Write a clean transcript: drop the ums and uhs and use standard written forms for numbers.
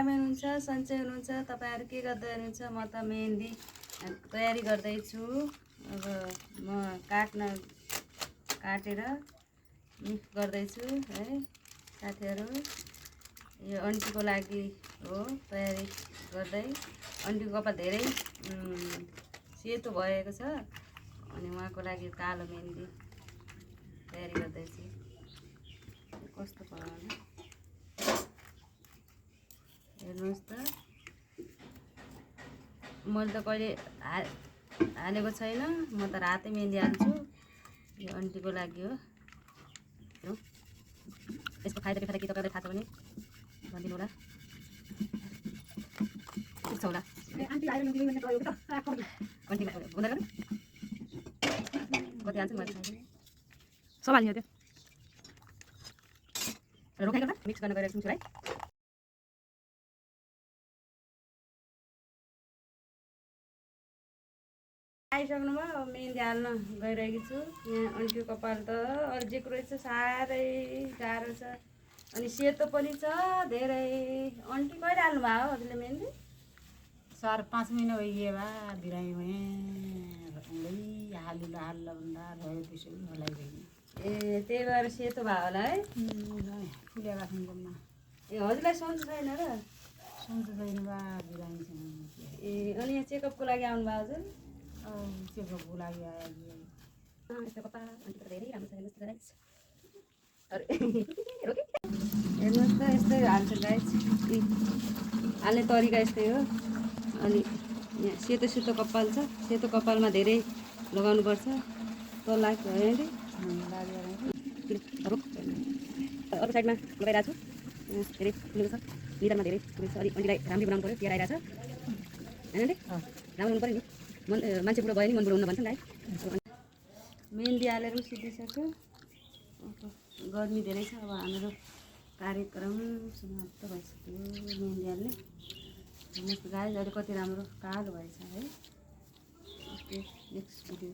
आरामै हुनुहुन्छ, सन्चै हुनुहुन्छ। तपाईँहरू के गर्दै हुनुहुन्छ? म त मेहन्दी तयारी गर्दैछु। अब म काटेर मिक्स गर्दैछु है साथीहरू। यो आन्टीको लागि हो तयारी गर्दै। आन्टीको कपाल धेरै सेतो भएको छ अनि उहाँको लागि कालो मेहन्दी तयारी गर्दैछु। कस्तो भयो होला हेर्नुहोस् त। मैले त कहिले हालेको छैन, म त रातै मेहन्दी हाल्छु। यो आन्टीको लागि हो। यसको फाइदा बेफाइदा के तपाईँलाई थाहा छ भने भनिदिनु होला। छ होला आन्टी हुँदैन कति हाल्छु मैले सब हाल्ने हो त्यो रोकाइ गर्दा मिक्स गर्न गइरहेको छु है। आइसक्नुभयो, मेहन्दी हाल्न गइरहेको छु। यहाँ आन्टीको कपाल त अर्जेको रहेछ, साह्रै गाह्रो छ अनि सेतो पनि छ धेरै। आन्टी कहिले हाल्नुभयो हजुरले मेहन्दी? 4-5 महीना हो गया बा बिराई में हालुला हाल्ला भन्दा रह्यो त्यसो मलाई गई। ए त्यही भएर सेतो भयो होला है। फुलेका छन् जम्मा। ए हजुरलाई सन्चो छैन र? सन्चो छैन बा बिरामी छैन। ए अनि यहाँ चेकअपको लागि आउनुभयो हजुर? चेकअपको लागि आयो। यस्तो कपाल आन्टीको धेरै राम्रो छ हेर्नुहोस् त गाइस। हेर्नुहोस् त यस्तै हाल्छ गाइस। हाल्ने तरिका यस्तै हो। अनि यहाँ सेतो सेतो कपाल छ, सेतो कपालमा धेरै लगाउनुपर्छ। त लाग्छ है आन्टी? अरू साइडमा लगाइरहेको छु। धेरै फुलेको छ, निधारमा धेरै फुलेको छ। अनि आन्टीलाई राम्ररी बनाउनु पऱ्यो, तिहार आइरहेको छ होइन आन्टी? राम्रो हुनु पऱ्यो नि। मान्छे बुढो भयो नि मन बुढो हुन्न भन्छ नि है। मेहन्दी हालेर सिद्धिसक्यो। गर्मी धेरै छ। अब हाम्रो कार्यक्रम समाप्त भइसक्यो मेहन्दी हाल्ने। हेर्नुहोस् गाइस अहिले कति राम्रो कालो भएछ है। Okay next video.